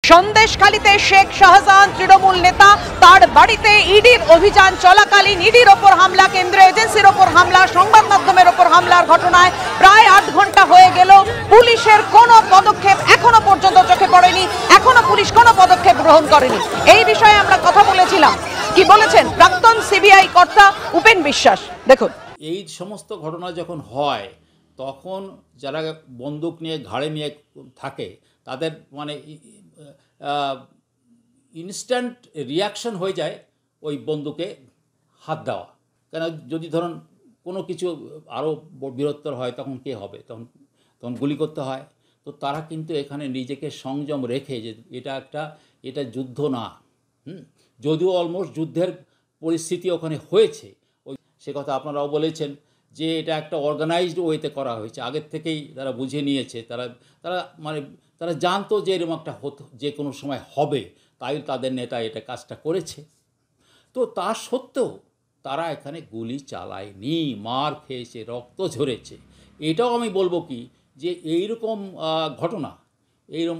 সন্দেশখালীতে শেখ শাহজাহান তৃণমূল নেতা, তার বাড়িতে ইডির অভিযান চলাকালীন ইডির ওপর হামলা, কেন্দ্রীয় এজেন্সির ওপর হামলা, সংবাদ মাধ্যমের ওপর হামলার ঘটনায় প্রায় 8 ঘন্টা হয়ে গেল। পুলিশের কোনো পদক্ষেপ এখনো পর্যন্ত চোখে পড়েনি, এখনো পুলিশ কোনো পদক্ষেপ গ্রহণ করেনি। এই বিষয়ে আমরা কথা বলেছিলাম, কি বলেছেন প্রাক্তন সিবিআই কর্তা উপেন বিশ্বাস, দেখুন। এই সমস্ত ঘটনা যখন হয় তখন যারা বন্দুক নিয়ে ঘাড়ে নিয়ে থাকে তাদের মানে ইনস্ট্যান্ট রিয়াকশন হয়ে যায় ওই বন্দুকে হাত দেওয়া। কেন, যদি ধরুন কোনো কিছু আরও বৃহত্তর হয় তখন কে হবে, তখন গুলি করতে হয়। তো তারা কিন্তু এখানে নিজেকে সংযম রেখে যে এটা যুদ্ধ না, যদিও অলমোস্ট যুদ্ধের পরিস্থিতি ওখানে হয়েছে, সে কথা আপনারাও বলেছেন যে এটা একটা অর্গানাইজড ওয়েতে করা হয়েছে, আগের থেকেই তারা বুঝে নিয়েছে, তারা জানতো যে এরকম একটা যে কোনো সময় হবে, তাই তাদের নেতা এটা কাজটা করেছে। তো তা সত্ত্বেও তারা এখানে গুলি চালায়নি, মার খেয়েছে, রক্ত ঝরেছে। এটাও আমি বলবো কি যে এইরকম ঘটনা এইরকম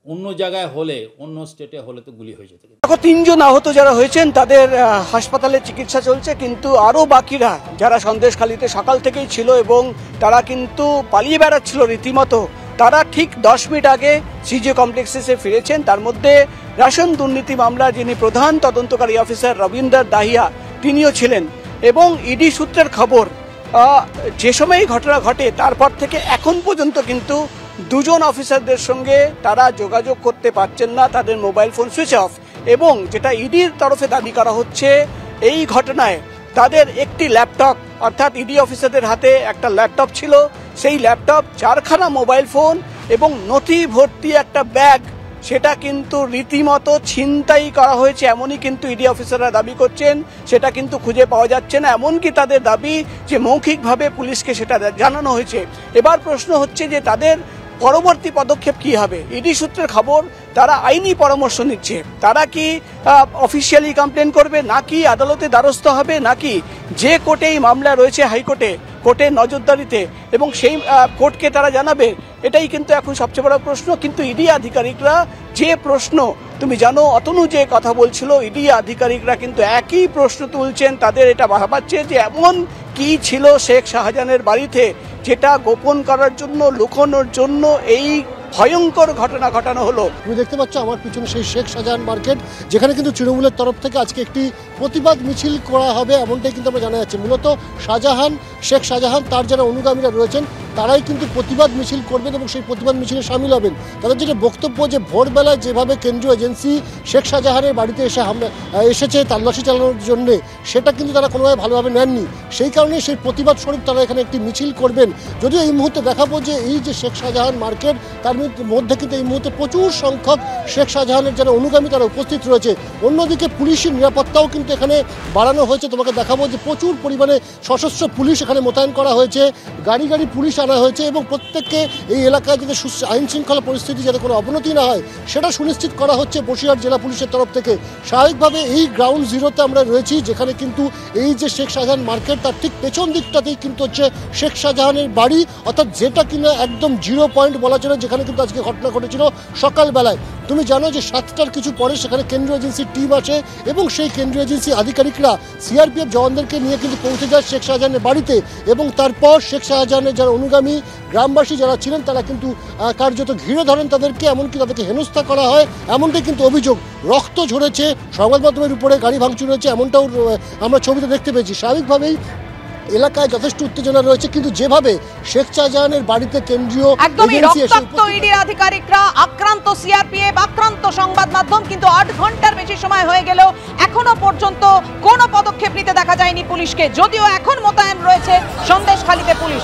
অন্য জায়গায় হলে, অন্য স্টেটে হলে তো গুলি হয়ে যেত। দেখো, 3 জন আহত যারা হয়েছেন তাদের হাসপাতালে চিকিৎসা চলছে, কিন্তু আরও বাকিরা যারা সন্দেশখালীতে সকাল থেকেই ছিল এবং তারা কিন্তু পালিয়ে বেড়াচ্ছিল রীতিমতো, তারা ঠিক 10 মিনিট আগে সিজিও কমপ্লেক্সে এসে ফিরেছেন। তার মধ্যে রেশন দুর্নীতি মামলা যিনি প্রধান তদন্তকারী অফিসার রবীন্দ্র দাহিয়া তিনিও ছিলেন। এবং ইডি সূত্রের খবর, যে সময় এই ঘটনা ঘটে তারপর থেকে এখন পর্যন্ত কিন্তু 2 জন অফিসারদের সঙ্গে তারা যোগাযোগ করতে পারছেন না, তাদের মোবাইল ফোন সুইচ অফ। এবং যেটা ইডির তরফে দাবি করা হচ্ছে, এই ঘটনায় তাদের একটি ল্যাপটপ, অর্থাৎ ইডি অফিসারদের হাতে একটা ল্যাপটপ ছিল, সেই ল্যাপটপ, 4খানা মোবাইল ফোন এবং নথি ভর্তি একটা ব্যাগ, সেটা কিন্তু রীতিমতো ছিনতাই করা হয়েছে, এমনই কিন্তু ইডি অফিসাররা দাবি করছেন। সেটা কিন্তু খুঁজে পাওয়া যাচ্ছে না, এমনকি তাদের দাবি যে মৌখিকভাবে পুলিশকে সেটা জানানো হয়েছে। এবার প্রশ্ন হচ্ছে যে তাদের পরবর্তী পদক্ষেপ কি হবে। ইডি সূত্রের খবর, তারা আইনি পরামর্শ নিচ্ছে। তারা কি অফিসিয়ালি কমপ্লেন করবে, নাকি আদালতে দ্বারস্থ হবে, নাকি যে কোর্টেই মামলা রয়েছে হাইকোর্টে, কোর্টের নজরদারিতে, এবং সেই কোর্টকে তারা জানাবে, এটাই কিন্তু এখন সবচেয়ে বড় প্রশ্ন। কিন্তু ইডি আধিকারিকরা যে প্রশ্ন, তুমি জানো অতনু যে কথা বলছিল, ইডি আধিকারিকরা কিন্তু একই প্রশ্ন তুলছেন। তাদের এটা ভাবাচ্ছে যে এমন কি ছিল শেখ শাহজাহানের বাড়িতে যেটা গোপন করার জন্য, লুকোনোর জন্য এই ভয়ঙ্কর ঘটনা ঘটানো হলো। তুমি দেখতে পাচ্ছ আমার পিছনে সেই শেখ শাহজাহান মার্কেট, যেখানে কিন্তু তৃণমূলের তরফ থেকে আজকে একটি প্রতিবাদ মিছিল করা হবে, এমনটাই কিন্তু আমরা জানা যাচ্ছে। মূলত শেখ শাহজাহান তার যারা অনুগামীরা রয়েছেন তারাই কিন্তু প্রতিবাদ মিছিল করবেন এবং সেই প্রতিবাদ মিছিলে সামিল হবেন। তাদের যেটা বক্তব্য, যে ভোরবেলায় যেভাবে কেন্দ্রীয় এজেন্সি শেখ শাহজাহানের বাড়িতে এসেছে তল্লাশি চালানোর জন্য, সেটা কিন্তু তারা কোনোভাবে ভালোভাবে নেননি। সেই কারণে সেই প্রতিবাদ স্বরূপ তারা এখানে একটি মিছিল করবেন। যদিও এই মুহূর্তে দেখাবো যে এই যে শেখ শাহজাহান মার্কেট, তার মধ্যে কিন্তু এই মুহূর্তে প্রচুর সংখ্যক শেখ শাহজাহানের যারা অনুগামী তারা উপস্থিত রয়েছে। অন্যদিকে পুলিশের নিরাপত্তাও কিন্তু এখানে বাড়ানো হয়েছে। তোমাকে দেখাবো যে প্রচুর পরিমাণে সশস্ত্র পুলিশ এখানে মোতায়েন করা হয়েছে, গাড়ি পুলিশ আনা হয়েছে, এবং প্রত্যেককে এই এলাকায় যাতে আইন শৃঙ্খলা পরিস্থিতি যাতে কোনো অবনতি না হয় সেটা সুনিশ্চিত করা হচ্ছে বসিরহাট জেলা পুলিশের তরফ থেকে। স্বাভাবিকভাবে এই গ্রাউন্ড জিরোতে আমরা রয়েছি, যেখানে কিন্তু এই যে শেখ শাহজাহান মার্কেট, তার ঠিক পেছন দিকটাতেই কিন্তু হচ্ছে শেখ শাহজাহানের বাড়ি, অর্থাৎ যেটা কিনা একদম 0 পয়েন্ট বলা চলে, যেখানে কিন্তু আজকে ঘটনা ঘটেছিল সকালবেলায়। তুমি জানো যে 7টার কিছু পরে সেখানে কেন্দ্রীয় এজেন্সির টিম আসে এবং সেই কেন্দ্রীয় এজেন্সি আধিকারিকরা সিআরপিএফ জওয়ানদেরকে নিয়ে কিন্তু পৌঁছে যায় শেখ শাহজাহানের বাড়িতে। এবং তারপর শেখ শাহজাহানের যারা অনুগামী গ্রামবাসী যারা ছিলেন তারা কিন্তু কার্যত ঘিরে ধরেন তাদেরকে, এমনকি তাদেরকে হেনস্থা করা হয়, এমনটাই কিন্তু অভিযোগ। রক্ত ঝরেছে, সংবাদ মাধ্যমের উপরে গাড়ি ভাঙচুর হয়েছে, এমনটাও আমরা ছবিতে দেখতে পেয়েছি। স্বাভাবিকভাবেই এলাকায় যথেষ্ট উত্তেজনা রয়েছে, কিন্তু যেভাবে শেখ শাহজাহানের বাড়িতে কেন্দ্রীয় আধিকারিকরা, আক্রান্ত সিআরপিএফ, আক্রান্ত সংবাদ মাধ্যম, কিন্তু 8 ঘন্টার বেশি সময় হয়ে গেল, এখনো পর্যন্ত কোনো পদক্ষেপ নিতে দেখা যায়নি পুলিশকে, যদিও এখন মোতায়েন রয়েছে সন্দেশখালীতে পুলিশ।